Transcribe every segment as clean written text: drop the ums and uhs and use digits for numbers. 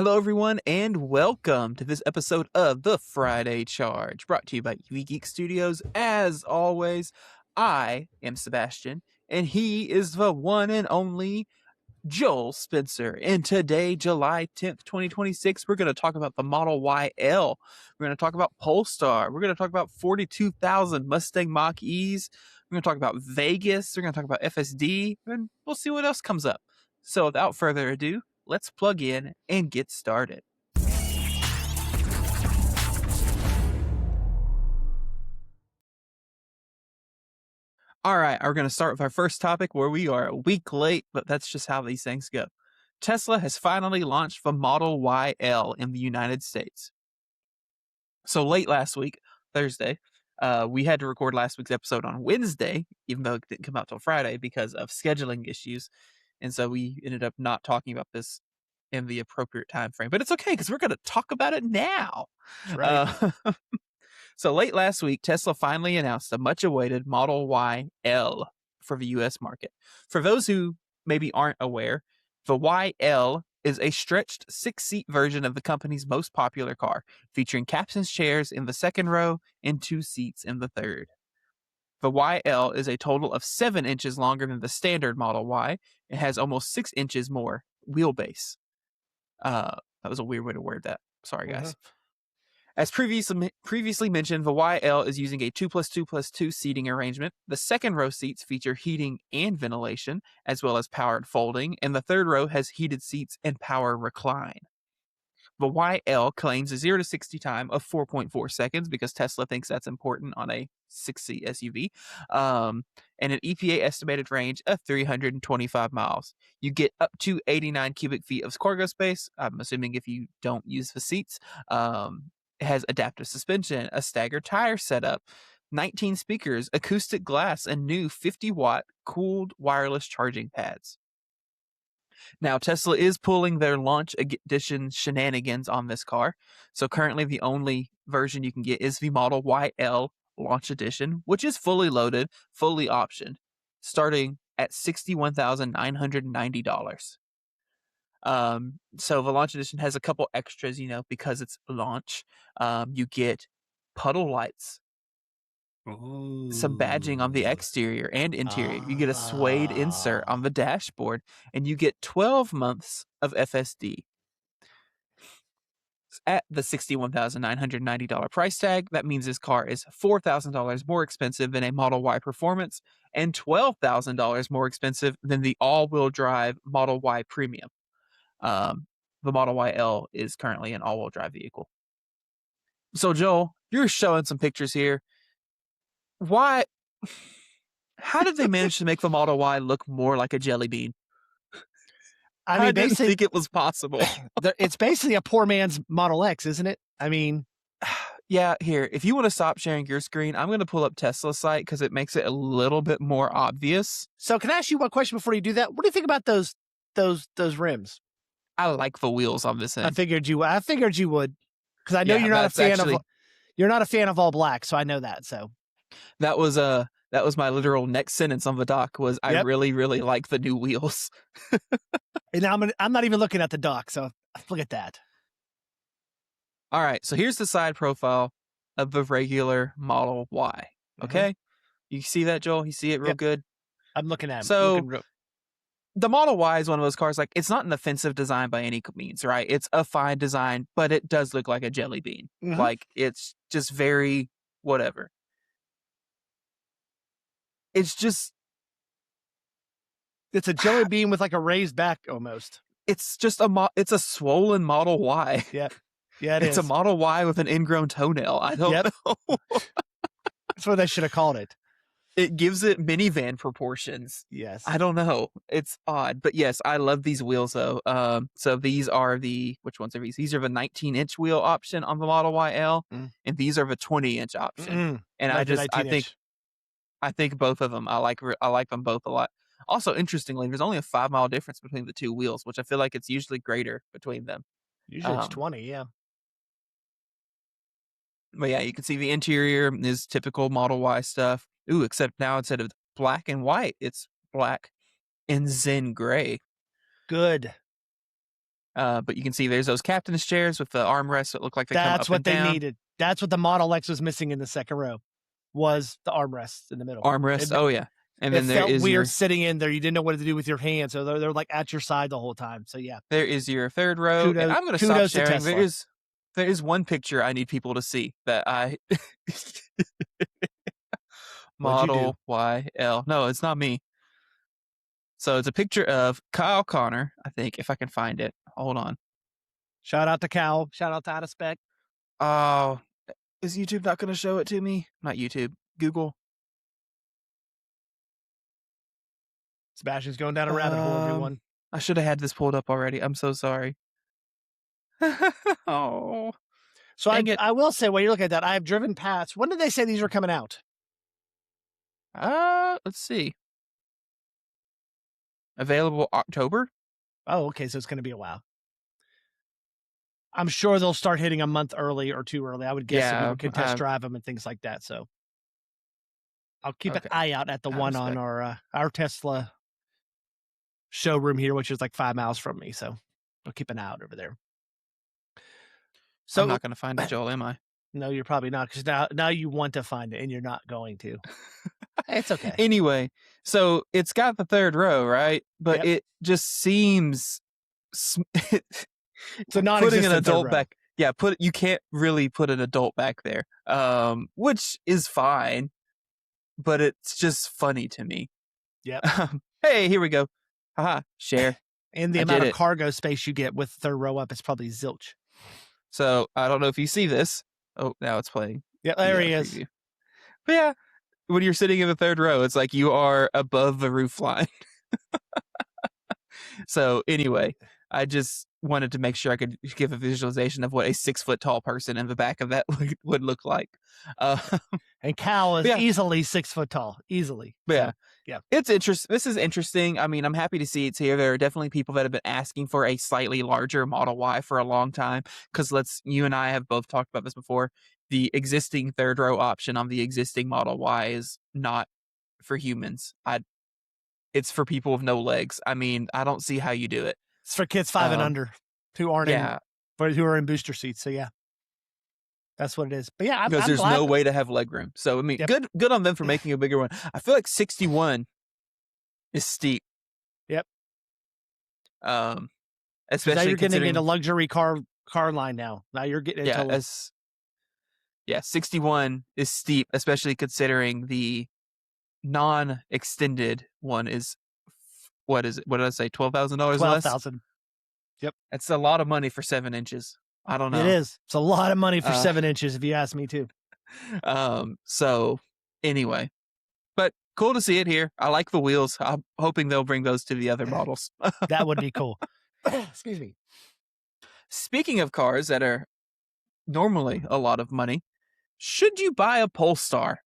Hello, everyone, and welcome to this episode of The Friday Charge, brought to you by Geek Studios. As always, I am Sebastian, and he is the one and only Joel Spencer. And today, July 10th, 2026, we're going to talk about the Model YL. We're going to talk about Polestar. We're going to talk about 42,000 Mustang Mach-E's. We're going to talk about Vegas. We're going to talk about FSD, and we'll see what else comes up. So without further ado, let's plug in and get started. All right, we're going to start with our first topic where we are a week late, but that's just how these things go. Tesla has finally launched the Model YL in the United States. So late last week, Thursday, we had to record last week's episode on Wednesday, even though it didn't come out till Friday because of scheduling issues. And so we ended up not talking about this in the appropriate time frame. But it's okay because we're going to talk about it now. Right. So late last week, Tesla finally announced a much-awaited Model YL for the U.S. market. For those who maybe aren't aware, the YL is a stretched six-seat version of the company's most popular car, featuring captain's chairs in the second row and 2 seats in the third. The YL is a total of 7 inches longer than the standard Model Y. It has almost 6 inches more wheelbase. That was a weird way to word that. Sorry, guys. As previously mentioned, the YL is using a 2+2+2 seating arrangement. The second row seats feature heating and ventilation, as well as powered folding, and the third row has heated seats and power recline. The YL claims a 0 to 60 time of 4.4 seconds because Tesla thinks that's important on a 6-seat SUV, and an EPA estimated range of 325 miles. You get up to 89 cubic feet of cargo space, I'm assuming if you don't use the seats. It has adaptive suspension, a staggered tire setup, 19 speakers, acoustic glass, and new 50-watt cooled wireless charging pads. Now, Tesla is pulling their launch edition shenanigans on this car. So currently the only version you can get is the Model YL launch edition, which is fully loaded, fully optioned, starting at $61,990. So the launch edition has a couple extras, because it's launch. You get puddle lights, some badging on the exterior and interior. You get a suede insert on the dashboard, and you get 12 months of FSD. At the $61,990 price tag, that means this car is $4,000 more expensive than a Model Y Performance and $12,000 more expensive than the all-wheel drive Model Y Premium. The Model YL is currently an all-wheel drive vehicle. So, Joel, you're showing some pictures here. Why? How did they manage to make the Model Y look more like a jelly bean? I didn't think it was possible. It's basically a poor man's Model X, isn't it? I mean, yeah. Here, if you want to stop sharing your screen, I'm going to pull up Tesla's site because it makes it a little bit more obvious. So, can I ask you one question before you do that? What do you think about those rims? I like the wheels on this end. I figured you would, because I know you're not a fan of. You're not a fan of all black, so I know that. So that was my literal next sentence on the doc was I really, really like the new wheels. And I'm not even looking at the doc, so look at that. All right, so here's the side profile of the regular Model Y. Okay, You see that, Joel? You see it real good? I'm looking at it. So the Model Y is one of those cars, like, it's not an offensive design by any means, right? It's a fine design, but it does look like a jelly bean. Like, it's just very whatever. It's a jelly bean with like a raised back almost. It's just it's a swollen Model Y. Yeah, it's a Model Y with an ingrown toenail. I don't know. That's what they should have called it. It gives it minivan proportions. Yes. I don't know. It's odd. But yes, I love these wheels though. So these are which ones are these? These are the 19-inch wheel option on the Model YL, and these are the 20-inch option. And I think both of them, I like them both a lot. Also, interestingly, there's only a 5-mile difference between the two wheels, which I feel like it's usually greater between them. Usually it's 20, yeah. But yeah, you can see the interior is typical Model Y stuff. Ooh, except now instead of black and white, it's black and Zen gray. Good. But you can see there's those captain's chairs with the armrests that look like they come up That's what and they down. needed. That's what the Model X was missing in the second row, was the armrests in the middle. Armrest, oh yeah. And then It there felt is weird sitting in there. You didn't know what to do with your hands, so they're like at your side the whole time. So yeah, there is your third row. And I'm going to stop sharing. There is one picture I need people to see that I Model YL. No, it's not me. So it's a picture of Kyle Connor, I think, if I can find it. Hold on. Shout out to Cal. Shout out to Out of Spec. Oh, is YouTube not going to show it to me? Not YouTube. Google. Sebastian's going down a rabbit hole, everyone. I should have had this pulled up already. I'm so sorry. Oh. So I will say, while you're looking at that, I have driven past. When did they say these were coming out? Let's see. Available October. Oh, okay. So it's going to be a while. I'm sure they'll start hitting a month early or too early. I would guess that people can test drive them and things like that. So I'll keep an eye out at the one on our Tesla showroom here, which is like 5 miles from me. So I'll keep an eye out over there. So I'm not going to find it, Joel, am I? No, you're probably not, because now you want to find it and you're not going to. It's okay. Anyway, so it's got the third row, right? But it just seems so not putting an adult back. Yeah, you can't really put an adult back there, which is fine, but it's just funny to me. Yeah. Hey, here we go. Haha, share. And the amount of cargo space you get with third row up is probably zilch. So I don't know if you see this. Oh, now it's playing. Yeah, there he is. But yeah, when you're sitting in the third row, it's like you are above the roof line. So anyway, I just wanted to make sure I could give a visualization of what a 6 foot tall person in the back of that would look like. And Cal is easily 6 foot tall, easily. But yeah, it's interesting. This is interesting. I mean, I'm happy to see it's here. There are definitely people that have been asking for a slightly larger Model Y for a long time. Because you and I have both talked about this before. The existing third row option on the existing Model Y is not for humans. It's for people with no legs. I mean, I don't see how you do it. It's for kids 5 and under who aren't who are in booster seats. So yeah, that's what it is. But yeah, because there's no way to have leg room. So I mean, good on them for making a bigger one. I feel like 61 is steep. Yep. Especially now you're getting into luxury car line now. Now you're getting into 61 is steep, especially considering the non-extended one is what is it? What did I say? $12,000 less. $12,000. Yep, that's a lot of money for 7 inches. I don't know. It is. It's a lot of money for 7 inches, if you ask me too. So anyway, but cool to see it here. I like the wheels. I'm hoping they'll bring those to the other models. That would be cool. Excuse me. Speaking of cars that are normally a lot of money, should you buy a Polestar?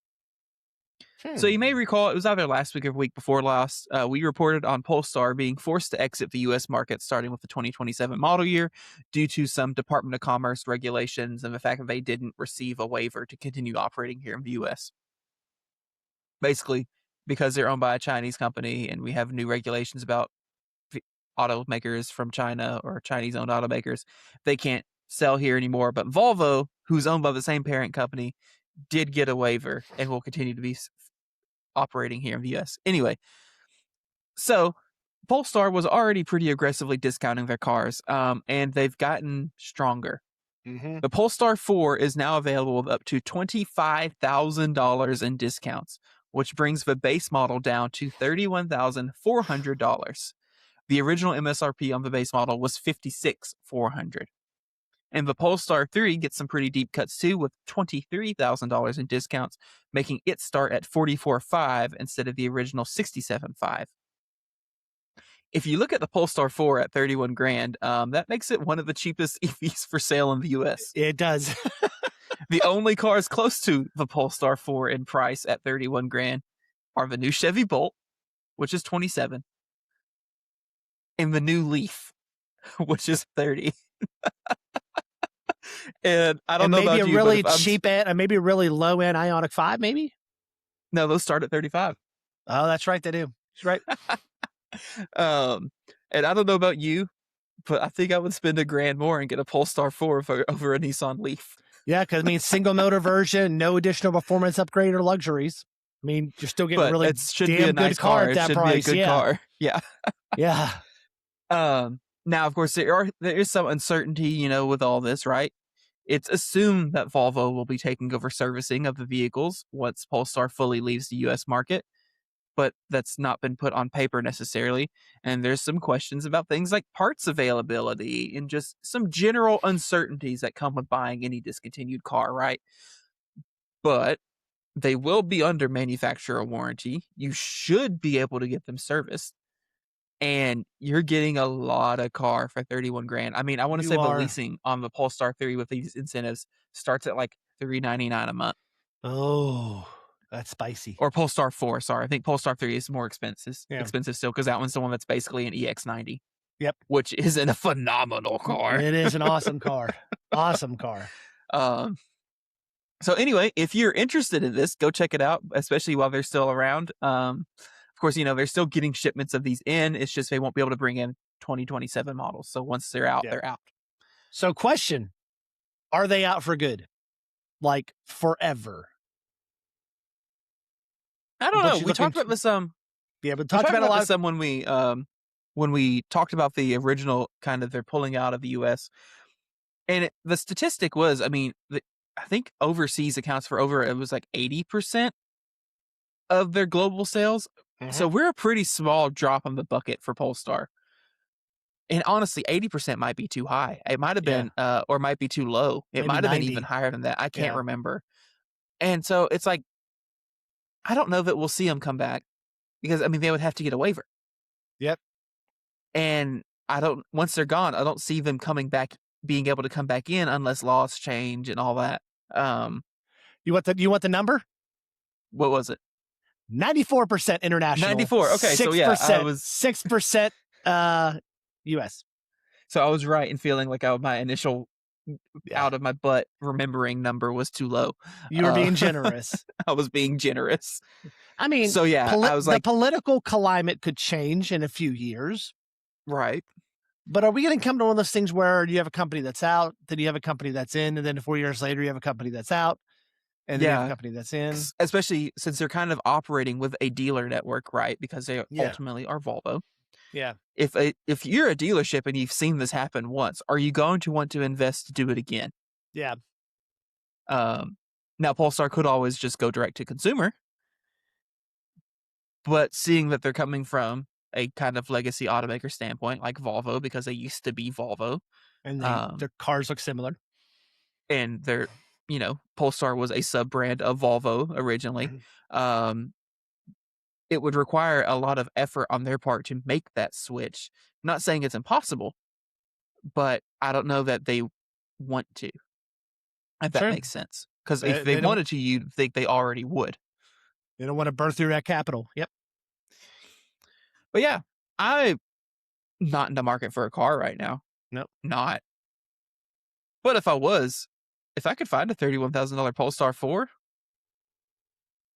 So you may recall it was either last week or week before last. We reported on Polestar being forced to exit the U.S. market starting with the 2027 model year due to some Department of Commerce regulations and the fact that they didn't receive a waiver to continue operating here in the U.S. Basically, because they're owned by a Chinese company and we have new regulations about automakers from China or Chinese-owned automakers, they can't sell here anymore. But Volvo, who's owned by the same parent company, did get a waiver and will continue to be operating here in the US. Anyway, so Polestar was already pretty aggressively discounting their cars, and they've gotten stronger. Mm-hmm. The Polestar 4 is now available with up to $25,000 in discounts, which brings the base model down to $31,400. The original MSRP on the base model was $56,400. And the Polestar 3 gets some pretty deep cuts too, with $23,000 in discounts, making it start at $44,500 instead of the original $67,500. If you look at the Polestar 4 at $31,000, that makes it one of the cheapest EVs for sale in the US. It does. The only cars close to the Polestar 4 in price at $31,000 are the new Chevy Bolt, which is $27,000, and the new Leaf, which is $30,000. And I don't know about you, maybe a really cheap end, maybe a really low end Ioniq 5, maybe. No, those start at $35,000. Oh, that's right, they do. That's right. And I don't know about you, but I think I would spend $1,000 more and get a Polestar 4 over a Nissan Leaf. Yeah, because I mean, single motor version, no additional performance upgrade or luxuries. I mean, you're still getting a really damn good car at that price. Be a good car. Yeah. Yeah. Now, of course, there is some uncertainty, with all this, right? It's assumed that Volvo will be taking over servicing of the vehicles once Polestar fully leaves the U.S. market, but that's not been put on paper necessarily. And there's some questions about things like parts availability and just some general uncertainties that come with buying any discontinued car, right? But they will be under manufacturer warranty. You should be able to get them serviced. And you're getting a lot of car for $31,000. I mean, I want to say the leasing on the Polestar 3 with these incentives starts at like $399 a month. Oh, that's spicy. Or Polestar 4, sorry. I think Polestar 3 is more expensive still because that one's the one that's basically an EX90. Yep. Which isn't a phenomenal car. It is an awesome car. Awesome car. So anyway, if you're interested in this, go check it out, especially while they're still around. Of course, they're still getting shipments of these in. It's just they won't be able to bring in 2027 models. So once they're out, they're out. So question, are they out for good? Like forever? I don't know. We talked about this. Yeah, but talked about a lot of when we talked about the original kind of they're pulling out of the U.S. And the statistic was, I mean, I think overseas accounts for it was like 80% of their global sales. Mm-hmm. So we're a pretty small drop in the bucket for Polestar. And honestly, 80% might be too high. It might have been, or might be too low. It might have been even higher than that. I can't remember. And so it's like, I don't know that we'll see them come back because, I mean, they would have to get a waiver. Yep. And once they're gone, I don't see them coming back, being able to come back in unless laws change and all that. You want the number? What was it? 94% international. 94. Okay. 6%, so I was 6% US. So I was right in feeling like my initial out of my butt remembering number was too low. You were being generous. I was being generous. I mean, so I was like, the political climate could change in a few years. Right. But are we going to come to one of those things where you have a company that's out, then you have a company that's in, and then 4 years later you have a company that's out, and then you have a company that's in? Especially since they're kind of operating with a dealer network, right? Because they ultimately are Volvo. Yeah. If you're a dealership and you've seen this happen once, are you going to want to invest to do it again? Yeah. Now Polestar could always just go direct to consumer, but seeing that they're coming from a kind of legacy automaker standpoint, like Volvo, because they used to be Volvo, and their cars look similar, and they're Polestar was a sub brand of Volvo originally. It would require a lot of effort on their part to make that switch. I'm not saying it's impossible, but I don't know that they want to. If that makes sense, because if they wanted to, you'd think they already would. They don't want to burn through that capital. Yep. But yeah, I'm not in the market for a car right now. Nope. Not. But if I could find a $31,000 Polestar 4,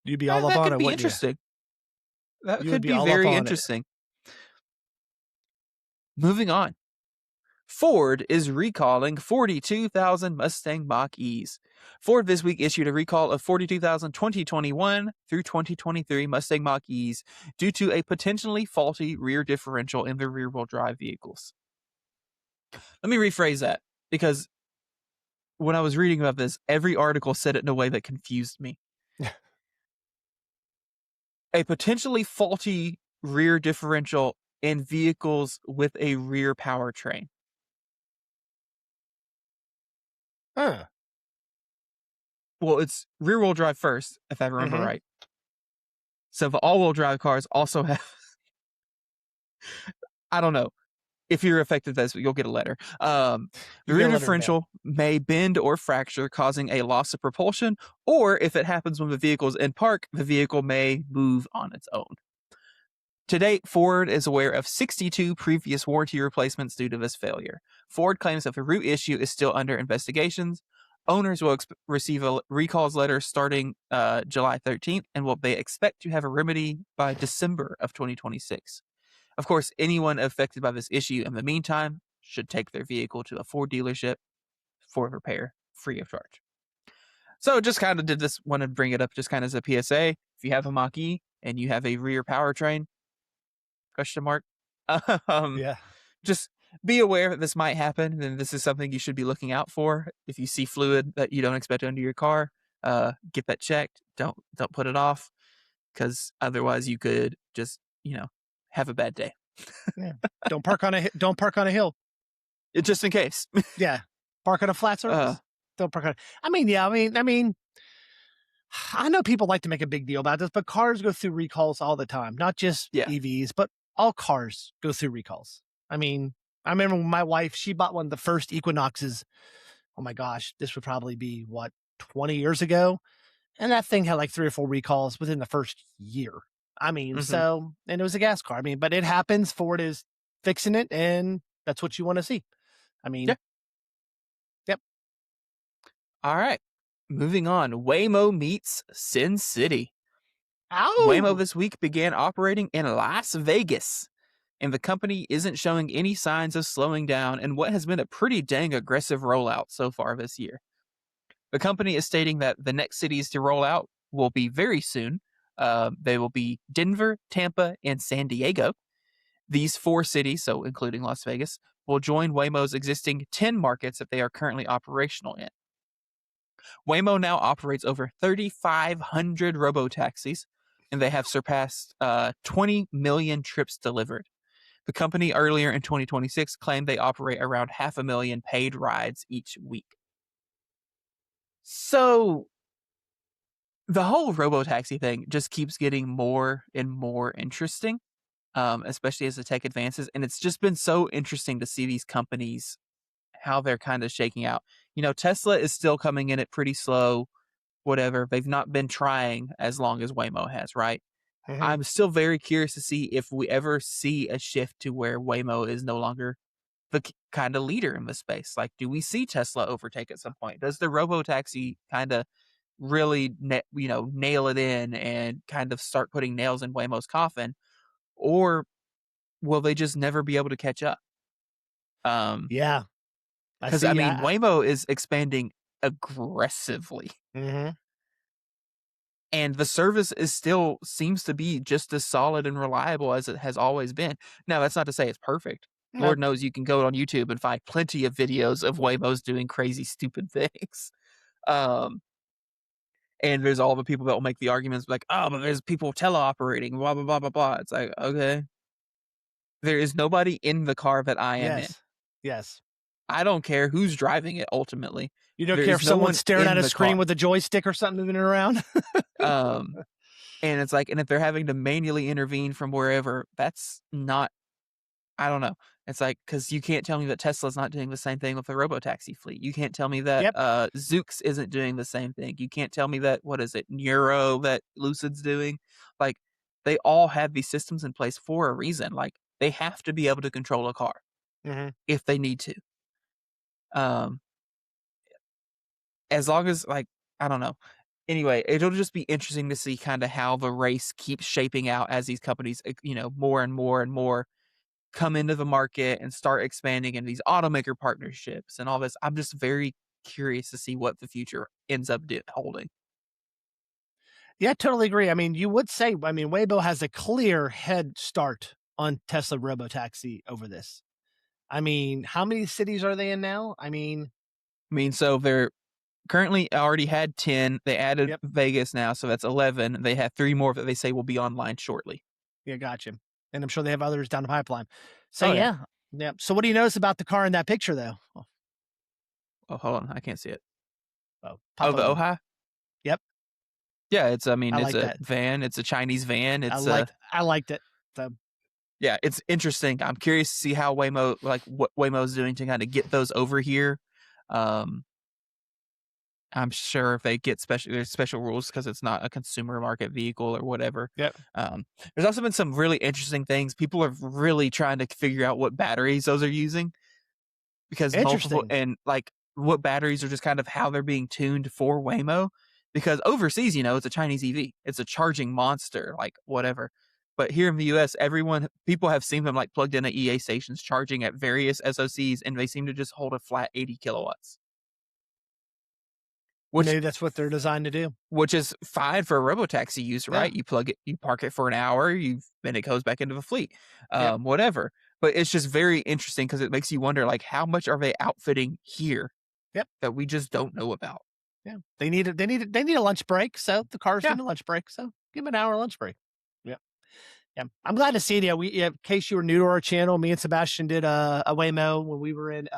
you'd be all up on it. That could be interesting. That could be very interesting. Moving on. Ford is recalling 42,000 Mustang Mach-E's. Ford this week issued a recall of 42,000 2021 through 2023 Mustang Mach-E's due to a potentially faulty rear differential in their rear-wheel drive vehicles. Let me rephrase that, because when I was reading about this, every article said it in a way that confused me. A potentially faulty rear differential in vehicles with a rear powertrain. Huh. Well, it's rear-wheel drive first, if I remember right. So the all-wheel drive cars also have... I don't know. If you're affected by this, you'll get a letter. The rear differential may bend or fracture, causing a loss of propulsion, or if it happens when the vehicle is in park, the vehicle may move on its own. To date, Ford is aware of 62 previous warranty replacements due to this failure. Ford claims that the root issue is still under investigations. Owners will receive a recalls letter starting July 13th, and they expect to have a remedy by December of 2026. Of course, anyone affected by this issue in the meantime should take their vehicle to a Ford dealership for repair free of charge. So just kind of want to bring it up just kind of as a PSA. If you have a Mach-E and you have a rear powertrain, um, Yeah. just be aware that this might happen, and this is something you should be looking out for. If you see fluid that you don't expect under your car, get that checked. Don't put it off, because otherwise you could just have a bad day. Yeah. Don't park on a hill. Just in case. Yeah. Park on a flat surface. Don't park on. I mean, I know people like to make a big deal about this, but cars go through recalls all the time. Not just EVs, but all cars go through recalls. I mean, I remember when my wife, she bought one of the first Equinoxes. Oh my gosh, this would probably be 20 years ago. And that thing had like 3 or 4 recalls within the first year. I mean, so, and it was a gas car. I mean, but it happens. Ford is fixing it, and that's what you want to see. I mean, yep. All right. Moving on. Waymo meets Sin City. Ow! Waymo this week began operating in Las Vegas, and the company isn't showing any signs of slowing down in what has been a pretty dang aggressive rollout so far this year. The company is stating that the next cities to roll out will be very soon. They will be Denver, Tampa, and San Diego. These 4 cities, so including Las Vegas, will join Waymo's existing 10 markets that they are currently operational in. Waymo now operates over 3,500 robotaxis, and they have surpassed 20 million trips delivered. The company earlier in 2026 claimed they operate around 500,000 paid rides each week. So the whole robotaxi thing just keeps getting more and more interesting, especially as the tech advances. And it's just been so interesting to see these companies, how they're kind of shaking out. Tesla is still coming in at pretty slow, whatever. They've not been trying as long as Waymo has, right? I'm still very curious to see if we ever see a shift to where Waymo is no longer the kind of leader in the space. Like, do we see Tesla overtake at some point? Does the robotaxi kind of really, nail it in and kind of start putting nails in Waymo's coffin? Or will they just never be able to catch up? Yeah. Because, Waymo is expanding aggressively. And the service seems to be just as solid and reliable as it has always been. Now, that's not to say it's perfect. No. Lord knows you can go on YouTube and find plenty of videos of Waymos doing crazy, stupid things. And there's all the people that will make the arguments like, oh, but there's people teleoperating, blah, blah, blah, blah, blah. It's like, okay. There is nobody in the car that I am in. Yes. I don't care who's driving it ultimately. You don't care if someone's staring at a screen with a joystick or something moving around? And it's like, and if they're having to manually intervene from wherever, that's not, I don't know. It's like, because you can't tell me that Tesla's not doing the same thing with the robotaxi fleet. You can't tell me that Zoox isn't doing the same thing. You can't tell me that, Neuro that Lucid's doing. Like, they all have these systems in place for a reason. Like, they have to be able to control a car if they need to. As long as, like, I don't know. Anyway, it'll just be interesting to see kind of how the race keeps shaping out as these companies, more and more and more come into the market and start expanding into these automaker partnerships and all this. I'm just very curious to see what the future ends up holding. Yeah, totally agree. I mean, you would say, Waymo has a clear head start on Tesla robotaxi over this. I mean, how many cities are they in now? So they're currently already had 10. They added Vegas now, so that's 11. They have 3 more that they say will be online shortly. Yeah, gotcha. And I'm sure they have others down the pipeline. So yeah. So what do you notice about the car in that picture, though? Oh, hold on, I can't see it. The Ojai? Yep. Yeah, it's a van. It's a Chinese van. I liked it. Yeah, it's interesting. I'm curious to see how Waymo, like what Waymo's doing to kind of get those over here. I'm sure if they get special rules because it's not a consumer market vehicle or whatever. Yep. There's also been some really interesting things. People are really trying to figure out what batteries those are using, because multiple, and like what batteries are just kind of how they're being tuned for Waymo. Because overseas, it's a Chinese EV. It's a charging monster, like whatever. But here in the US, people have seen them like plugged in at EA stations charging at various SoCs, and they seem to just hold a flat 80 kilowatts. Maybe that's what they're designed to do. Which is fine for robotaxi use, right? You plug it, you park it for an hour, then it goes back into the fleet, whatever. But it's just very interesting because it makes you wonder, like, how much are they outfitting here that we just don't know about? Yeah, they need a lunch break, so the cars need a lunch break, so give them an hour lunch break. Yeah, I'm glad to see you. In case you were new to our channel, me and Sebastian did a Waymo when we were in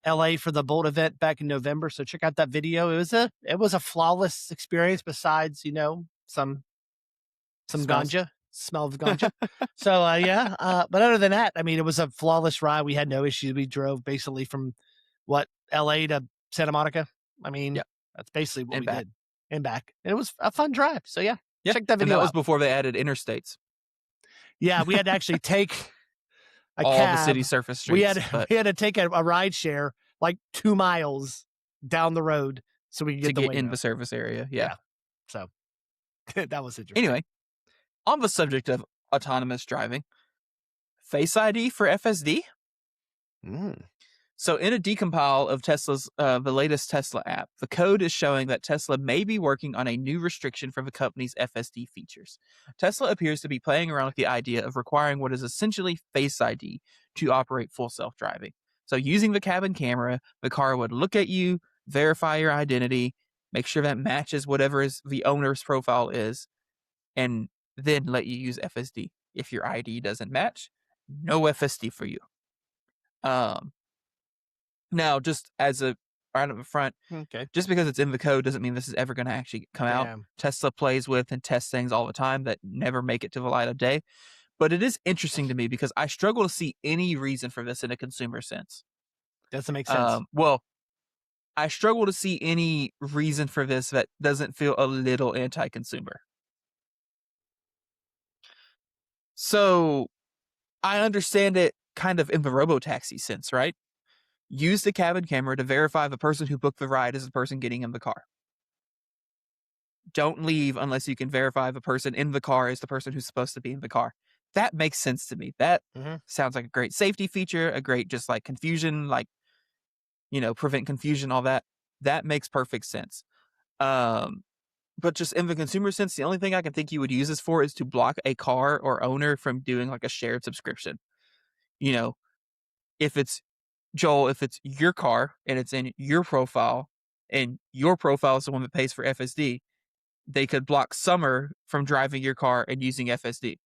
LA for the Bolt event back in November. So check out that video. It was a flawless experience besides, some ganja, smell of ganja. So but other than that, I mean, it was a flawless ride. We had no issues. We drove basically from LA to Santa Monica. I mean, that's basically what we did and back. And it was a fun drive. So check that video and that out. was before they added interstates. Yeah, we had to actually take all the city surface streets. We had to take a ride share like 2 miles down the road so we could get in the service area. Yeah. So that was interesting. Anyway, on the subject of autonomous driving, Face ID for FSD. So in a decompile of Tesla's the latest Tesla app, the code is showing that Tesla may be working on a new restriction for the company's FSD features. Tesla appears to be playing around with the idea of requiring what is essentially Face ID to operate full self-driving. So using the cabin camera, the car would look at you, verify your identity, make sure that matches whatever the owner's profile is, and then let you use FSD. If your ID doesn't match, no FSD for you. Now, just as a right up the front, just because it's in the code doesn't mean this is ever going to actually come out. Tesla plays with and tests things all the time that never make it to the light of day. But it is interesting to me because I struggle to see any reason for this in a consumer sense. Doesn't make sense. Well, I struggle to see any reason for this that doesn't feel a little anti-consumer. So I understand it kind of in the robotaxi sense, right? Use the cabin camera to verify the person who booked the ride is the person getting in the car. Don't leave unless you can verify the person in the car is the person who's supposed to be in the car. That makes sense to me. That sounds like a great safety feature, a great just like confusion, prevent confusion, all that. That makes perfect sense. But just in the consumer sense, the only thing I can think you would use this for is to block a car or owner from doing like a shared subscription. If it's your car and it's in your profile and your profile is the one that pays for FSD, they could block Summer from driving your car and using FSD.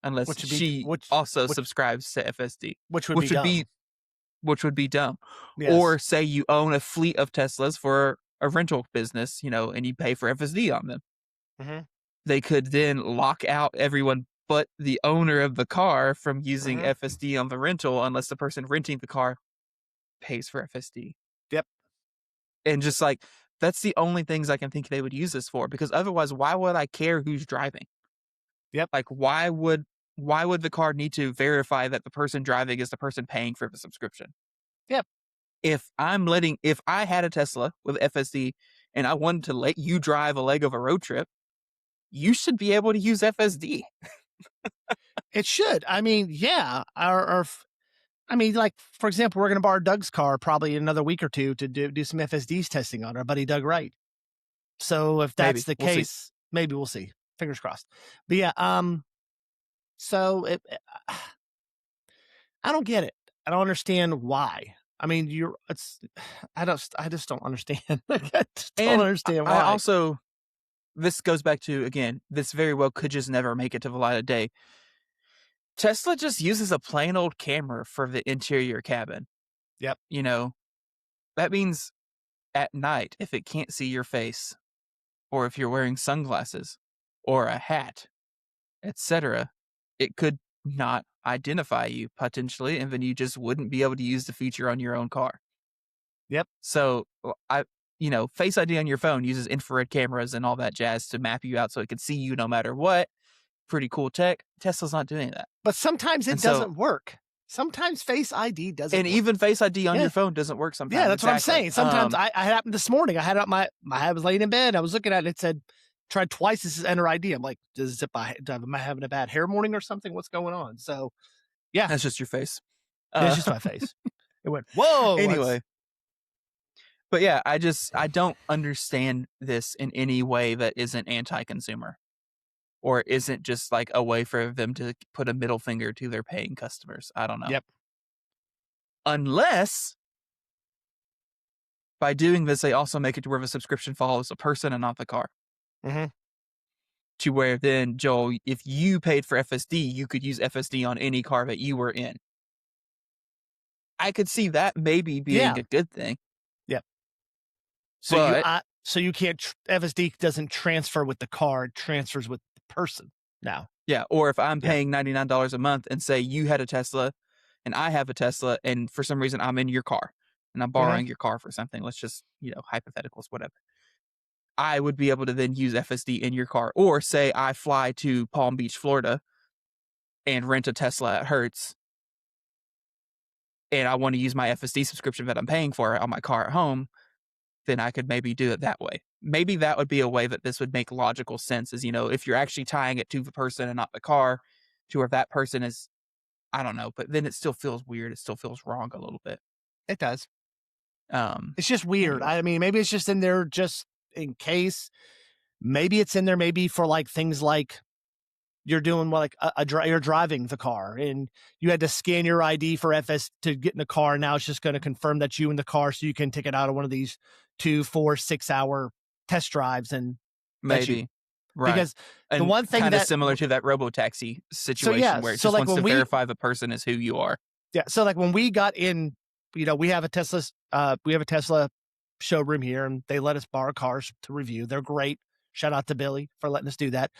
Unless she also subscribes to FSD. Which would be dumb. Yes. Or say you own a fleet of Teslas for a rental business, and you pay for FSD on them. They could then lock out everyone but the owner of the car from using FSD on the rental unless the person renting the car pays for FSD. Yep. And just like, that's the only things I can think they would use this for, because otherwise, why would I care who's driving? Yep. Like, why would the car need to verify that the person driving is the person paying for the subscription? Yep. If I had a Tesla with FSD and I wanted to let you drive a leg of a road trip, you should be able to use FSD. It should. I mean, yeah. Like, for example, we're going to borrow Doug's car probably in another week or two to do some FSD's testing on our buddy Doug Wright. So if that's the case, maybe we'll see. Fingers crossed. But yeah, so I don't get it. I don't understand why. I mean, I just don't understand. I just don't understand why. I also, this goes back to, again, this very well could just never make it to the light of day. Tesla just uses a plain old camera for the interior cabin. Yep. That means at night, if it can't see your face, or if you're wearing sunglasses, or a hat, etc., it could not identify you potentially, and then you just wouldn't be able to use the feature on your own car. Yep. So Face ID on your phone uses infrared cameras and all that jazz to map you out so it can see you no matter what. Pretty cool tech. Tesla's not doing that. But sometimes it doesn't work. Sometimes Face ID doesn't work. And even Face ID on your phone doesn't work sometimes. Yeah, that's what I'm saying. Sometimes I happened this morning. I had it I was laying in bed. I was looking at it. It said tried twice. This is enter ID. I'm like, am I having a bad hair morning or something? What's going on? So, yeah. That's just your face. It's just my face. It went, whoa. Anyway. But yeah, I don't understand this in any way that isn't anti-consumer. Or isn't just like a way for them to put a middle finger to their paying customers. I don't know. Yep. Unless by doing this, they also make it to where the subscription follows the person and not the car. Mm-hmm. To where then, Joel, if you paid for FSD, you could use FSD on any car that you were in. I could see that maybe being a good thing. Yep. So you can't, FSD doesn't transfer with the car, it transfers with the person now. Yeah. Or if I'm paying $99 a month and say you had a Tesla and I have a Tesla and for some reason I'm in your car and I'm borrowing your car for something, let's just, hypotheticals, whatever. I would be able to then use FSD in your car. Or say I fly to Palm Beach, Florida and rent a Tesla at Hertz and I want to use my FSD subscription that I'm paying for on my car at home, then I could maybe do it that way. Maybe that would be a way that this would make logical sense is, if you're actually tying it to the person and not the car, to where that person is, I don't know, but then it still feels weird. It still feels wrong a little bit. It does. It's just weird. I mean, maybe it's just in there just in case. Maybe it's in there maybe for like things like you're doing like you're driving the car and you had to scan your ID for FS to get in the car. Now it's just going to confirm that you in the car so you can take it out of one of these 2, 4, 6 hour test drives and maybe. Right. Because and the one thing kind of similar to that robo-taxi situation where it just wants to verify the person is who you are. Yeah. So like when we got in, we have a Tesla showroom here and they let us borrow cars to review. They're great. Shout out to Billy for letting us do that.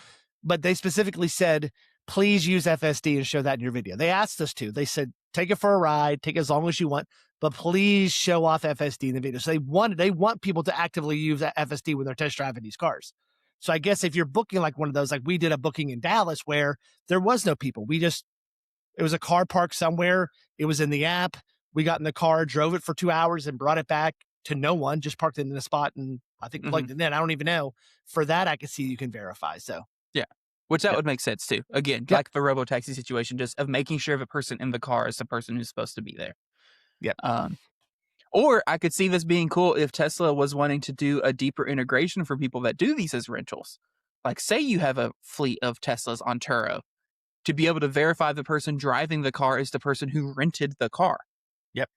But they specifically said, please use FSD and show that in your video. They asked us to. They said, take it for a ride, take as long as you want, but please show off FSD in the video. So they want people to actively use that FSD when they're test driving these cars. So I guess if you're booking like one of those, like we did a booking in Dallas where there was no people. It was a car parked somewhere. It was in the app. We got in the car, drove it for 2 hours and brought it back to no one, just parked it in the spot and I think plugged it in. I don't even know. For that, I can see you can verify. So yeah, which that would make sense too. Again, like the robo-taxi situation, just of making sure the person in the car is the person who's supposed to be there. Yep. Or I could see this being cool if Tesla was wanting to do a deeper integration for people that do these as rentals. Like say you have a fleet of Teslas on Turo, to be able to verify the person driving the car is the person who rented the car. Yep.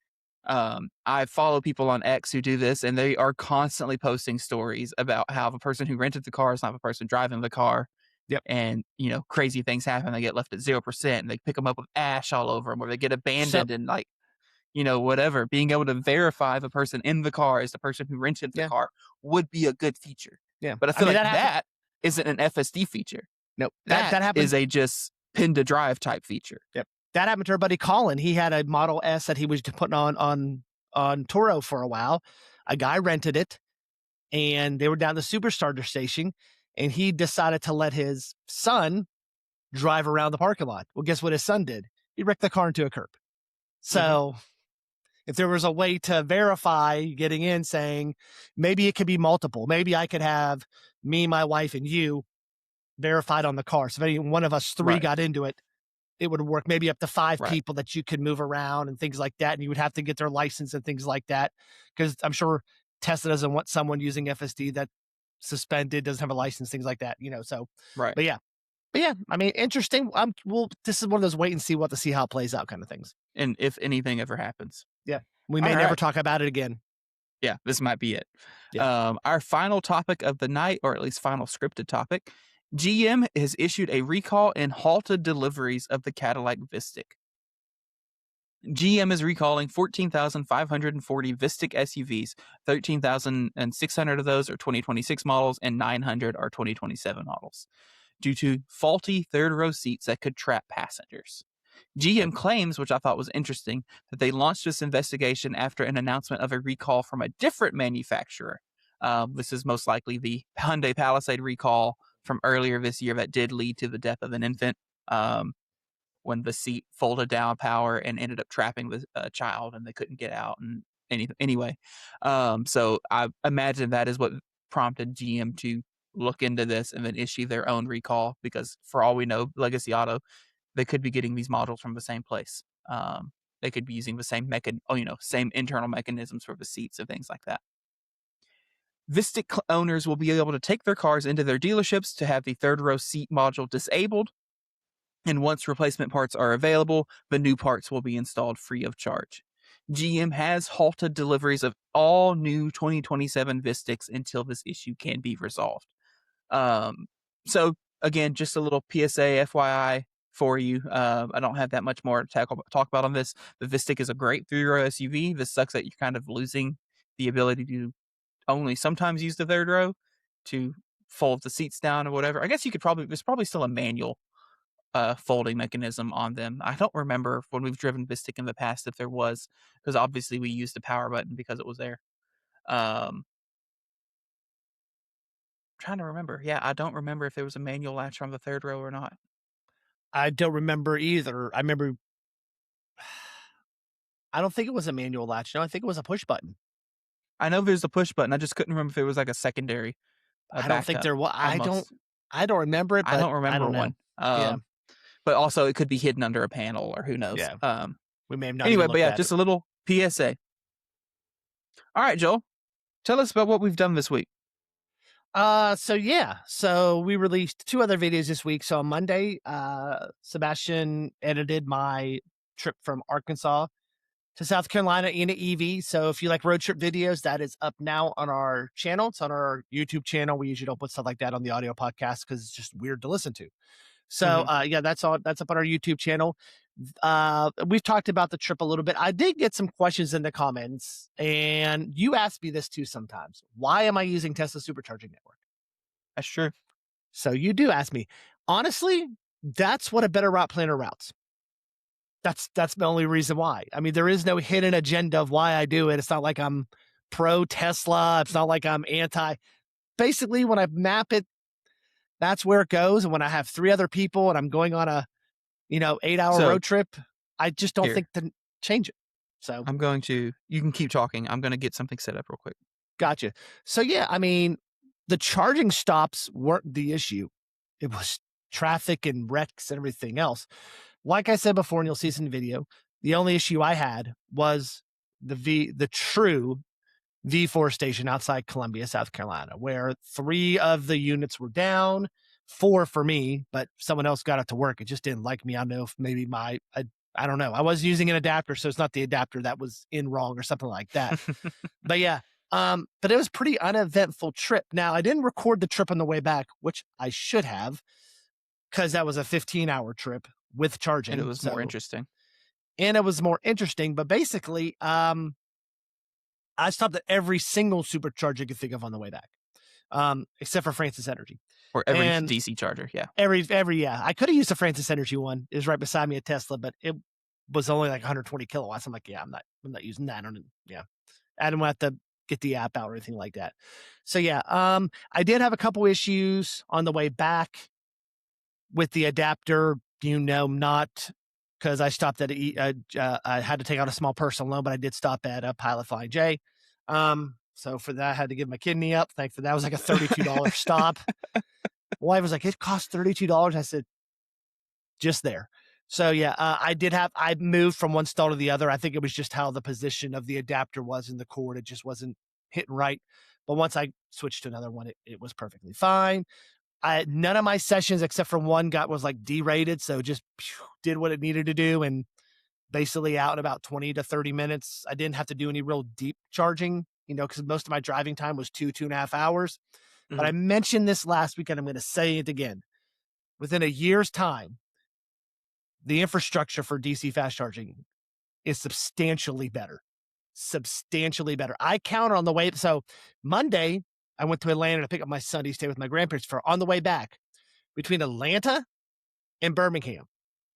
I follow people on X who do this and they are constantly posting stories about how the person who rented the car is not the person driving the car. Yep. And, crazy things happen. They get left at 0% and they pick them up with ash all over them or they get abandoned and like, whatever. Being able to verify the person in the car is the person who rented the car would be a good feature. Yeah. But I feel that isn't an FSD feature. No, that happened. Is a just pin to drive type feature. Yep. That happened to our buddy Colin. He had a Model S that he was putting on Turo for a while. A guy rented it and they were down the Supercharger station and he decided to let his son drive around the parking lot. Well, guess what his son did? He wrecked the car into a curb. So if there was a way to verify getting in saying, maybe it could be multiple. Maybe I could have me, my wife, and you verified on the car. So if any one of us three got into it, it would work. Maybe up to 5 people that you could move around and things like that. And you would have to get their license and things like that. Because I'm sure Tesla doesn't want someone using FSD that suspended, doesn't have a license, things like that, so. Right. But yeah, I mean, interesting. This is one of those wait and see what to see how it plays out kind of things. And if anything ever happens. Yeah. We may never talk about it again. Yeah, this might be it. Yeah. Our final topic of the night, or at least final scripted topic, GM has issued a recall and halted deliveries of the Cadillac Vistic. GM is recalling 14,540 Vistic SUVs, 13,600 of those are 2026 models, and 900 are 2027 models, due to faulty third-row seats that could trap passengers. GM claims, which I thought was interesting, that they launched this investigation after an announcement of a recall from a different manufacturer. This is most likely the Hyundai Palisade recall from earlier this year that did lead to the death of an infant when the seat folded down power and ended up trapping the child and they couldn't get out. And anyway, so I imagine that is what prompted GM to look into this and then issue their own recall, because for all we know, Legacy Auto, they could be getting these modules from the same place. They could be using the same same internal mechanisms for the seats and things like that. Vistic owners will be able to take their cars into their dealerships to have the third row seat module disabled. And once replacement parts are available, the new parts will be installed free of charge. GM has halted deliveries of all new 2027 Vistics until this issue can be resolved. So again, just a little PSA FYI for you. I don't have that much more to talk about on this. The Vistic is a great 3-row SUV. This sucks that you're kind of losing the ability to only sometimes use the third row to fold the seats down or whatever. I guess you could there's probably still a manual folding mechanism on them. I don't remember when we've driven Vistic in the past if there was, because obviously we used the power button because it was there. Trying to remember. Yeah, I don't remember if there was a manual latch on the third row or not. I don't remember either. I don't think it was a manual latch. No, I think it was a push button. I know there's a push button. I just couldn't remember if it was like a secondary. I don't think there was. I don't remember it. But I don't remember one. Yeah. But also it could be hidden under a panel or who knows. Yeah. We may have not. Anyway, but yeah, just a little PSA. All right, Joel, tell us about what we've done this week. So we released 2 other videos this week. So on Monday, Sebastian edited my trip from Arkansas to South Carolina in an EV. So if you like road trip videos, that is up now on our channel. It's on our YouTube channel. We usually don't put stuff like that on the audio podcast because it's just weird to listen to. So that's up on our YouTube channel. We've talked about the trip a little bit. I did get some questions in the comments, and you ask me this too sometimes. Why am I using Tesla Supercharging Network? That's true. So you do ask me. Honestly, that's what a better route planner routes. That's the only reason why. I mean, there is no hidden agenda of why I do it. It's not like I'm pro Tesla. It's not like I'm anti. Basically, when I map it, that's where it goes. And when I have 3 other people and I'm going on a 8-hour road trip, I just don't think to change it. So you can keep talking. I'm going to get something set up real quick. Gotcha. So yeah, I mean, the charging stops weren't the issue. It was traffic and wrecks and everything else. Like I said before, and you'll see this in the video, the only issue I had was the true V4 station outside Columbia, South Carolina, where 3 of the units were down, 4 for me, but someone else got it to work. It just didn't like me. I don't know if maybe I don't know. I was using an adapter, so it's not the adapter that was in wrong or something like that. But yeah, but it was pretty uneventful trip. Now, I didn't record the trip on the way back, which I should have, because that was a 15-hour trip with charging. And it was more interesting. But basically, I stopped at every single supercharger you could think of on the way back, except for Francis Energy. Or every DC charger, yeah. Yeah. I could have used the Francis Energy one. It was right beside me at Tesla, but it was only like 120 kilowatts. I'm like, yeah, I'm not using that. I didn't have to get the app out or anything like that. So yeah, I did have a couple issues on the way back with the adapter. Not because I stopped at I had to take out a small personal loan, but I did stop at a Pilot Flying J. So for that, I had to give my kidney up. Thankfully, that was like a $32 stop. Wife was like, it cost $32. I said, just there. So yeah, I moved from one stall to the other. I think it was just how the position of the adapter was in the cord. It just wasn't hitting right. But once I switched to another one, it was perfectly fine. None of my sessions except for one was like derated. So just did what it needed to do. And basically out in about 20 to 30 minutes, I didn't have to do any real deep charging, because most of my driving time was 2.5 hours. Mm-hmm. But I mentioned this last week and I'm going to say it again. Within a year's time, the infrastructure for DC fast charging is substantially better. I counted on the way. So Monday, I went to Atlanta to pick up my son. He stayed with my grandparents for on the way back between Atlanta and Birmingham.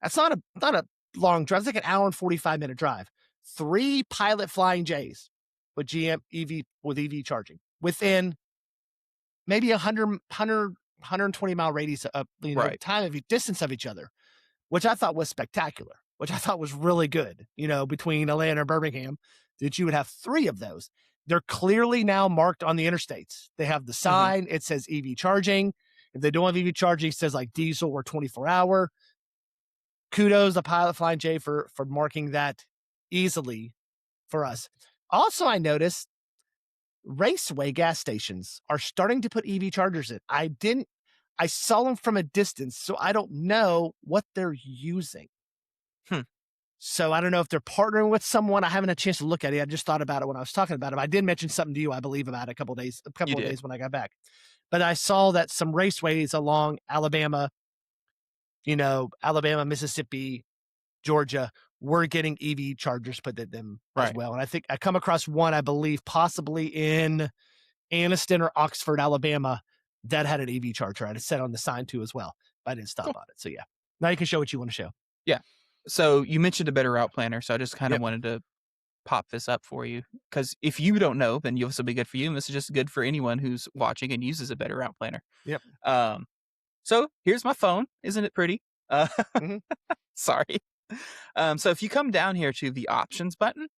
That's not a long drive. It's like an hour and 45-minute drive. 3 Pilot Flying J's with GM EV charging within maybe 120 mile radius of distance of each other, which I thought was spectacular, which I thought was really good. Between Atlanta and Birmingham, that you would have 3 of those. They're clearly now marked on the interstates. They have the sign. It says EV charging. If they don't have EV charging, it says like diesel or 24-hour. Kudos to Pilot Flying J for marking that easily for us. Also, I noticed Raceway gas stations are starting to put EV chargers in. I saw them from a distance, so I don't know what they're using. So I don't know if they're partnering with someone. I haven't had a chance to look at it. I just thought about it when I was talking about it. I did mention something to you, I believe, about it a couple of days when I got back. But I saw that some raceways along Alabama, Mississippi, Georgia, were getting EV chargers put in them as well. And I think I come across one, I believe, possibly in Anniston or Oxford, Alabama, that had an EV charger. It said on the sign too as well, but I didn't stop on it. So yeah, now you can show what you want to show. Yeah. So you mentioned a better route planner, so I just kind of wanted to pop this up for you, because if you don't know, then this will be good for you, and this is just good for anyone who's watching and uses a better route planner. Yep. So here's my phone. Isn't it pretty? Sorry. So if you come down here to the options button,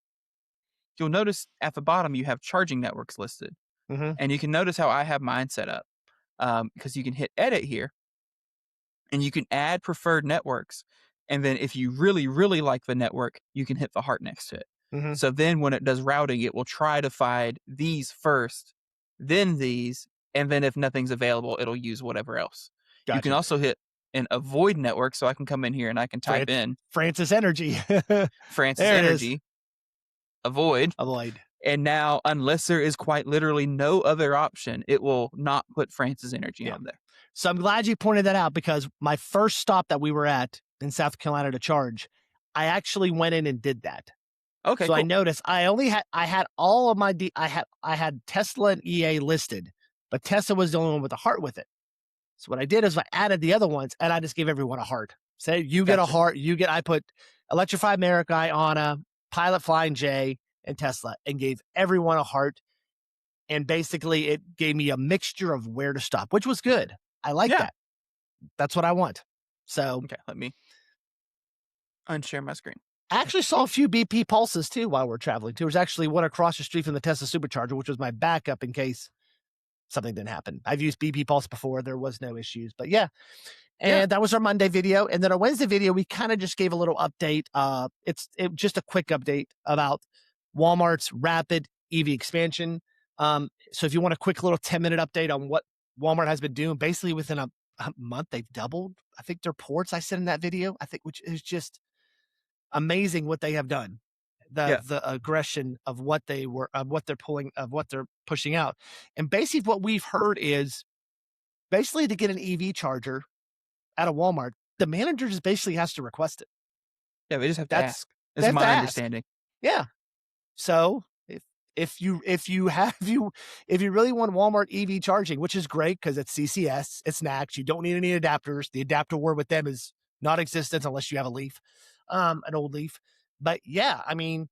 you'll notice at the bottom you have charging networks listed. And you can notice how I have mine set up, because you can hit edit here and you can add preferred networks. And then if you really, really like the network, you can hit the heart next to it. So then when it does routing, it will try to find these first, then these, and then if nothing's available, it'll use whatever else. Gotcha. You can also hit an avoid network, so I can come in here and I can type in Francis Energy. Francis Energy. Avoid. And now, unless there is quite literally no other option, it will not put Francis Energy on there. So I'm glad you pointed that out, because my first stop that we were at in South Carolina to charge, I actually went in and did that. Okay. So cool. I noticed I had all of my I had Tesla and EA listed, but Tesla was the only one with a heart with it. So what I did is I added the other ones, and I just gave everyone a heart. Say you get a heart, I put Electrify America, Iona, Pilot Flying J, and Tesla, and gave everyone a heart. And basically it gave me a mixture of where to stop, which was good. I like that. That's what I want. So okay, let me unshare my screen. I actually saw a few BP pulses too while we're traveling. There was actually one across the street from the Tesla supercharger, which was my backup in case something didn't happen. I've used BP Pulse before. There was no issues, but yeah. And that was our Monday video. And then our Wednesday video, we kind of just gave a little update. It's just a quick update about Walmart's rapid EV expansion. So if you want a quick little 10-minute update on what Walmart has been doing, basically within a month, they've doubled, I think, their ports I said in that video, which is just amazing what they have done. The aggression of what they're pushing out. And basically what we've heard is basically to get an EV charger at a Walmart, the manager just basically has to request it. Yeah, we just have to ask. This is my understanding. Yeah. So if you really want Walmart EV charging, which is great because it's CCS, it's NACS, you don't need any adapters. The adapter word with them is non-existent unless you have a Leaf, an old Leaf. But yeah, I mean,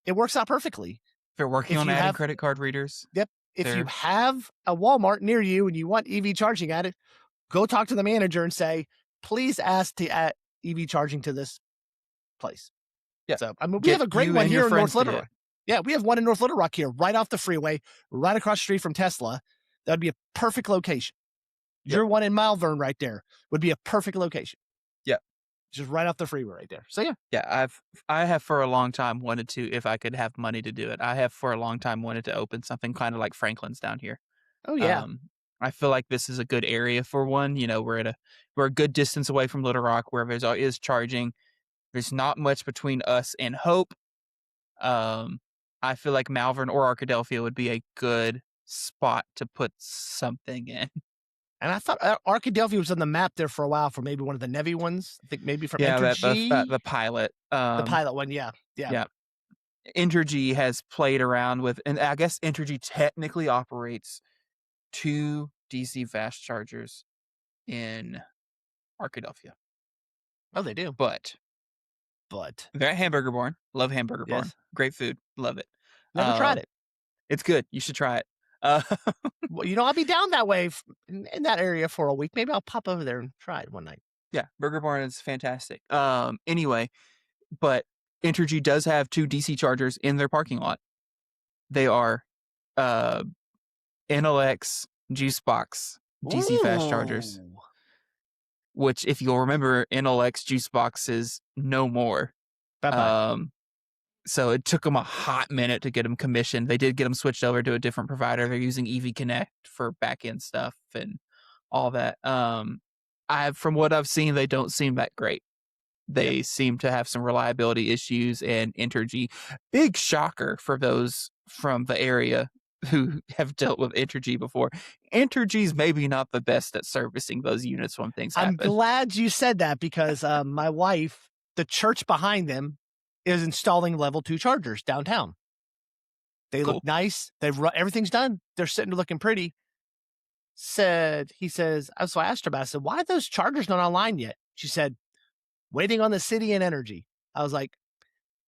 it works out perfectly. If you're working on adding credit card readers. Yep. If you have a Walmart near you and you want EV charging at it, go talk to the manager and say, please ask to add EV charging to this place. Yeah. So I mean, we have a great one here in North Little Rock. Yeah, we have one in North Little Rock here, right off the freeway, right across the street from Tesla. That would be a perfect location. Your one in Malvern right there would be a perfect location. Yeah. Just right off the freeway right there. So yeah. Yeah, I have for a long time wanted to, if I could have money to do it, I have for a long time wanted to open something kind of like Franklin's down here. Oh yeah. I feel like this is a good area for one. You know, we're a good distance away from Little Rock where there is charging. There's not much between us and Hope. I feel like Malvern or Arkadelphia would be a good spot to put something in. And I thought Arkadelphia was on the map there for a while for maybe one of the Nevi ones. I think maybe from Entergy. The pilot. The pilot one, yeah. Entergy has played around with, and I guess Entergy technically operates 2 DC fast chargers in Arkadelphia. Oh, they do. But they're at Hamburger Barn. Love Hamburger Barn. Great food. Love it. Never tried it. It's good. You should try it. Well, I'll be down that way in that area for a week. Maybe I'll pop over there and try it one night. Yeah, Burger Barn is fantastic. Anyway, but Entergy does have 2 DC chargers in their parking lot. They are NLX juice box DC fast chargers, which, if you'll remember, NLX juice box is no more. Bye-bye. So it took them a hot minute to get them commissioned. They did get them switched over to a different provider. They're using EV Connect for back end stuff and all that. From what I've seen, they don't seem that great. They seem to have some reliability issues and Entergy. Big shocker for those from the area who have dealt with Entergy before. Entergy's maybe not the best at servicing those units when things happen. I'm glad you said that because my wife, the church behind them, is installing level 2 chargers downtown. They look nice. Everything's done. They're sitting there looking pretty. So I asked her about it. I said, why are those chargers not online yet? She said, waiting on the city and Energy. I was like,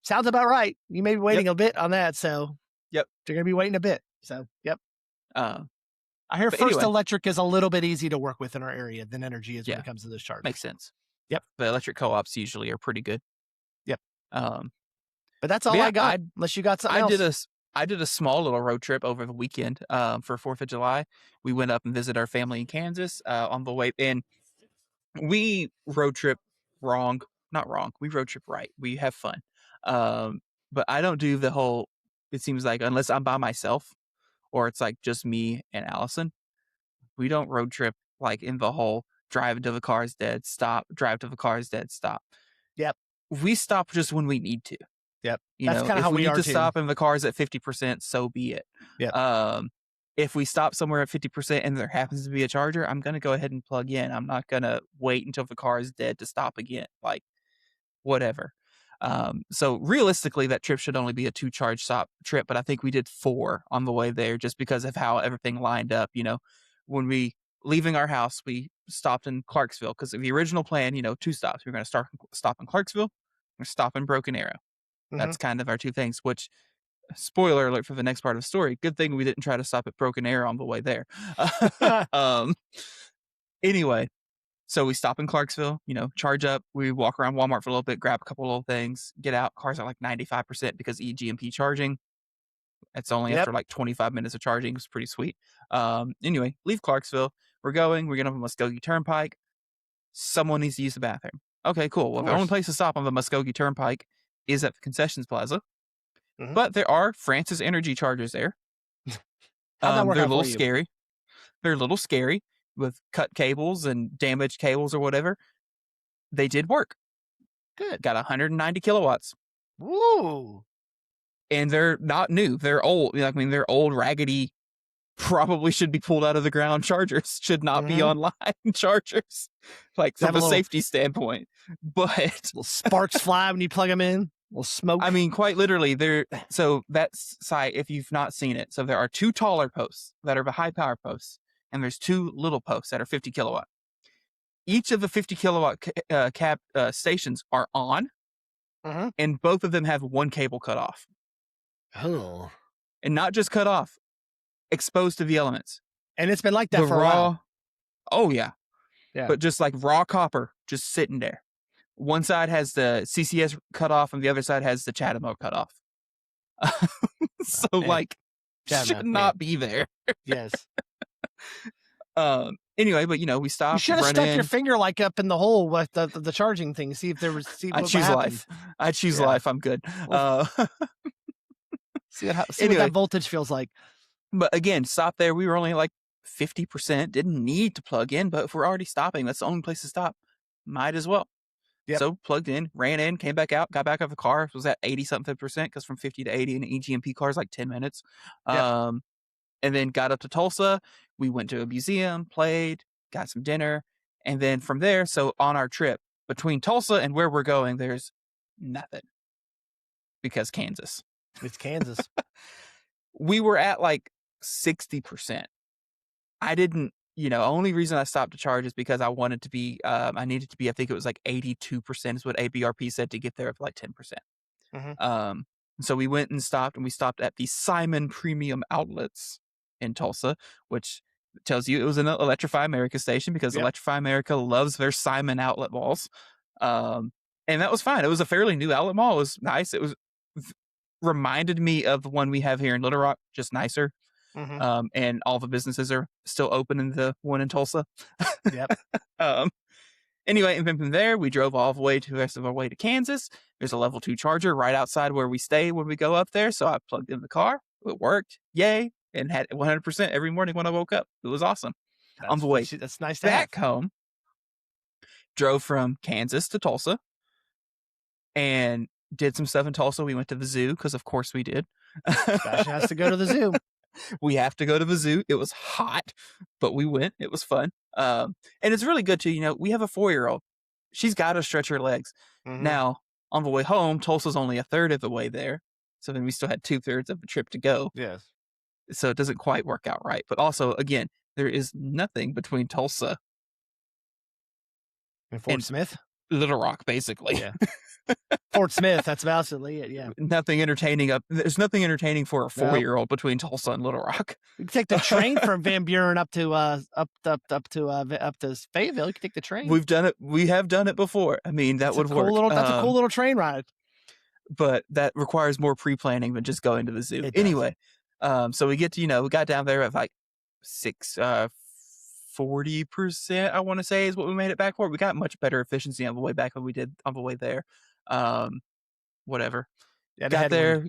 sounds about right. You may be waiting a bit on that. So they're going to be waiting a bit. So, I hear First Electric is a little bit easy to work with in our area than Energy is when it comes to those chargers. Makes sense. Yep. The electric co-ops usually are pretty good. Yep. But that's all I got, unless you got something else. I did a small little road trip over the weekend for 4th of July. We went up and visited our family in Kansas on the way in. We road trip not wrong. We road trip right. We have fun. But I don't do the whole, it seems like, unless I'm by myself or it's like just me and Allison, we don't road trip like in the whole drive until the car is dead, stop, drive till the car is dead, stop. Yep. We stop just when we need to. Yep. That's kind of how we need to stop and the car's at 50%, so be it. Yep. If we stop somewhere at 50% and there happens to be a charger, I'm going to go ahead and plug in. I'm not going to wait until the car is dead to stop again. Like, whatever. So realistically, that trip should only be a 2 charge stop trip, but I think we did 4 on the way there just because of how everything lined up. When we leaving our house, we stopped in Clarksville because of the original plan, 2 stops. We're going to stop in Clarksville, we're stop in Broken Arrow. That's kind of our 2 things, which, spoiler alert for the next part of the story, good thing we didn't try to stop at Broken Arrow on the way there. Anyway, so we stop in Clarksville, charge up, we walk around Walmart for a little bit, grab a couple little things, get out. Cars are like 95% because EGMP charging. It's only after like 25 minutes of charging. It was pretty sweet. Anyway, leave Clarksville. We're getting on the Muskogee Turnpike. Someone needs to use the bathroom. Okay, cool. Well, the only place to stop on the Muskogee Turnpike is at the concessions plaza. But there are Francis Energy chargers there. They're a little scary. They're a little scary with cut cables and damaged cables or whatever. They did work. Good. Got 190 kilowatts. Woo! And they're not new. They're old. They're old, raggedy, probably should be pulled out of the ground chargers. Should not be online chargers. Like, from a safety standpoint. But little sparks fly when you plug them in. Little smoke. Quite literally, so that site, if you've not seen it, so there are 2 taller posts that are the high power posts, and there's 2 little posts that are 50 kilowatt. Each of the 50 kilowatt stations are on, and both of them have 1 cable cut off. Oh. And not just cut off, exposed to the elements. And it's been like that for a while. Oh, yeah. But just like raw copper, just sitting there. One side has the CCS cut off, and the other side has the CHAdeMO cut off. So, should not be there. Yes. Anyway, but we stopped. You should have stuck your finger up in the hole with the charging thing. See if there was. I choose life. I choose life. I'm good. See what that voltage feels like. But again, stop there. We were only like 50%. Didn't need to plug in, but if we're already stopping, that's the only place to stop. Might as well. Yep. So plugged in, ran in, came back out, got back out of the car. It was at 80-something percent because from 50 to 80 in an EGMP car is like 10 minutes. Yep. And then got up to Tulsa. We went to a museum, played, got some dinner. And then from there, so on our trip between Tulsa and where we're going, there's nothing because Kansas. It's Kansas. We were at like 60%. I didn't, only reason I stopped to charge is because I wanted to be, I needed to be, I think it was like 82% is what ABRP said to get there up to like 10%. So we went and stopped, and we stopped at the Simon Premium Outlets in Tulsa, which tells you it was an Electrify America station because Electrify America loves their Simon outlet malls. And that was fine. It was a fairly new outlet mall. It was nice. It was reminded me of the one we have here in Little Rock, just nicer. Mm-hmm. And all the businesses are still open in the one in Tulsa. Yep. Anyway, and then from there, we drove all the way to the rest of our way to Kansas. There's a level 2 charger right outside where we stay when we go up there. So I plugged in the car. It worked. Yay. And had 100% every morning when I woke up. It was awesome. On the way that's nice to back have. home, drove from Kansas to Tulsa and did some stuff in Tulsa. We went to the zoo because, of course, we did. Sebastian has to go to the zoo. We have to go to the zoo. It was hot, but we went. It was fun. And it's really good too. We have a 4-year-old. She's got to stretch her legs. Mm-hmm. Now, on the way home, Tulsa's only a third of the way there. So then we still had 2/3 of the trip to go. Yes. So it doesn't quite work out right. But also, again, there is nothing between Tulsa and Fort Smith? Little Rock, basically. Yeah. Fort Smith, that's basically it, yeah. Nothing entertaining there's nothing entertaining for a 4-year-old between Tulsa and Little Rock. You can take the train from Van Buren up to Fayetteville. You can take the train. We've done it. We have done it before. I mean, that would work. That's a cool little train ride. But that requires more pre-planning than just going to the zoo. Anyway, so we get to, we got down there at like 40%, I want to say, is what we made it back for. We got much better efficiency on the way back than we did on the way there. Whatever. Yeah, got there,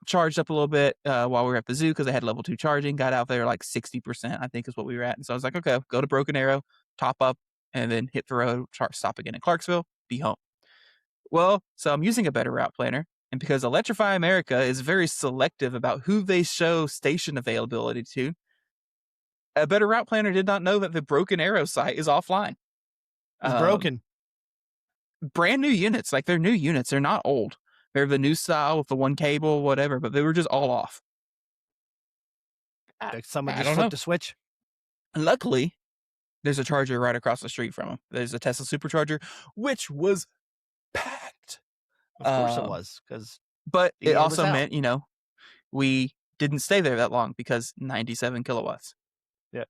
charged up a little bit while we were at the zoo because they had level 2 charging. Got out there like 60%, I think is what we were at. And so I was like, okay, go to Broken Arrow, top up, and then hit the road, stop again in Clarksville, be home. Well, so I'm using a better route planner. And because Electrify America is very selective about who they show station availability to, a better route planner did not know that the Broken Arrow site is offline. It's broken. Brand new units. Like, they're new units. They're not old. They're the new style with the one cable, whatever, but they were just all off. Someone just flipped a switch. Luckily, there's a charger right across the street from them. There's a Tesla supercharger, which was packed. Of course it was. But it also meant, we didn't stay there that long because 97 kilowatts. Yeah.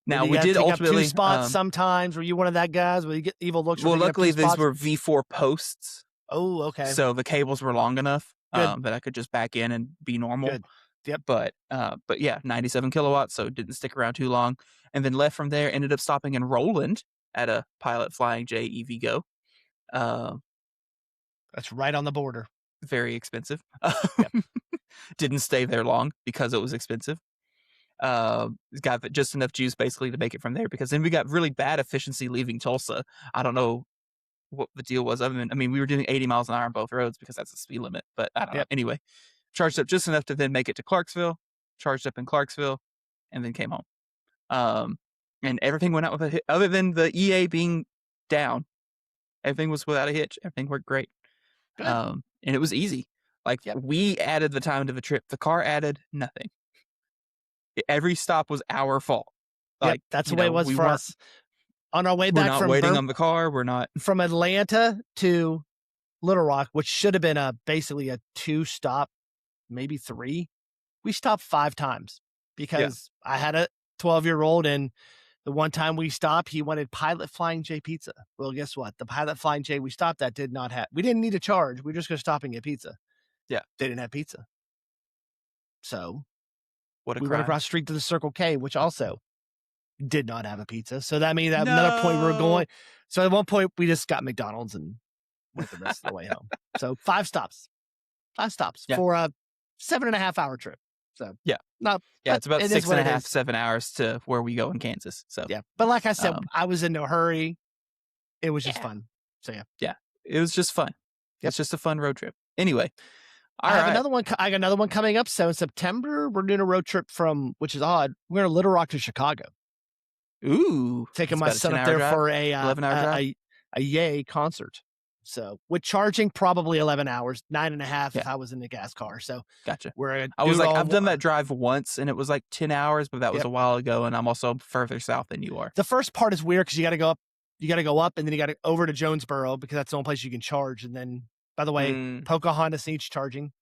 Now, we did ultimately... 2 spots sometimes. Were you one of that guys where you get evil looks? Well, luckily, these were V4 posts. Oh, okay. So the cables were long enough that I could just back in and be normal. Good. Yep. But yeah, 97 kilowatts, so it didn't stick around too long. And then left from there, ended up stopping in Roland at a Pilot Flying J EV Go. That's right on the border. Very expensive. Yep. Didn't stay there long because it was expensive. Got just enough juice basically to make it from there, because then we got really bad efficiency leaving Tulsa. I don't know what the deal was. We were doing 80 miles an hour on both roads because that's the speed limit, but I don't know. Anyway, charged up just enough to then make it to Clarksville, charged up in Clarksville, and then came home. And everything went out with a hit, other than the EA being down. Everything was without a hitch. Everything worked great. And it was easy. We added the time to the trip. The car added nothing. Every stop was our fault. That's the way it was for us. On our way back we're not waiting on the car. We're not from Atlanta to Little Rock, which should have been basically a 2-stop, maybe 3. We stopped 5 times because I had a 12-year-old, and the one time we stopped, he wanted Pilot Flying J pizza. Well, guess what? The Pilot Flying J we stopped at did not have. We didn't need a charge. We were just going to stop and get pizza. Yeah, they didn't have pizza. So we went across the street to the Circle K, which also did not have a pizza. So that means at another point we were going. So at one point we just got McDonald's and went the rest of the way home. So 5 stops for a 7.5 hour trip. So it's about 6.5, 7 hours to where we go in Kansas. So but like I said, I was in no hurry. It was just fun. So it was just fun. It's just a fun road trip. Anyway. I got another one coming up. So in September, we're doing a road trip which is odd. We're going to Little Rock to Chicago. Ooh. Taking my son up there for a 11-hour Yay concert. So with charging, probably 11 hours, 9.5 if I was in the gas car. So gotcha. I've done that drive once and it was like 10 hours, but that was a while ago. And I'm also further south than you are. The first part is weird because you got to go up. You got to go up and then you got to over to Jonesboro because that's the only place you can charge. And then, by the way, Pocahontas needs charging.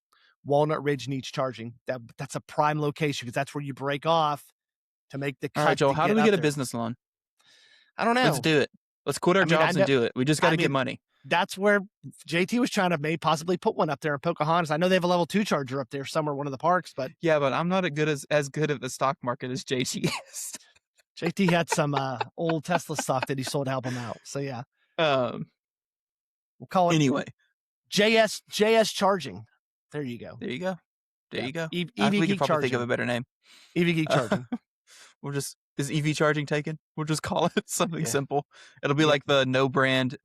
Walnut Ridge needs charging. That's a prime location because that's where you break off to make the cut. All right, Joel, how do we get a business loan? I don't know. Let's do it. Let's quit our jobs and do it. We just got to get money. that's where JT was trying to possibly put one up there in Pocahontas. I know they have a level 2 charger up there somewhere, one of the parks, but yeah, but I'm not as good at the stock market as JT is. JT had some old Tesla stock that he sold to help him out. So yeah, we'll call it anyway. JS charging. There you go. There you go. There you go. EV we could Geek probably charging. think of a better name. EV Geek charging. Is EV charging taken? We'll just call it something simple. It'll be like the no brand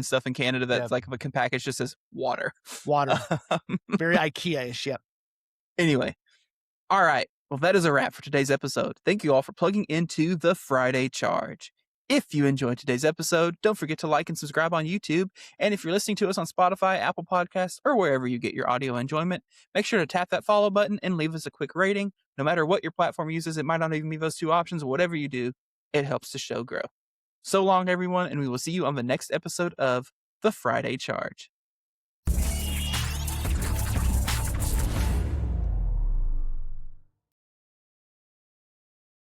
stuff in Canada that's like a package just says water. Very IKEA-ish. Yep. Anyway. All right. Well, that is a wrap for today's episode. Thank you all for plugging into the Friday Charge. If you enjoyed today's episode, don't forget to like and subscribe on YouTube. And if you're listening to us on Spotify, Apple Podcasts, or wherever you get your audio enjoyment, make sure to tap that follow button and leave us a quick rating. No matter what your platform uses, it might not even be those two options. Whatever you do, it helps the show grow. So long, everyone, and we will see you on the next episode of The Friday Charge.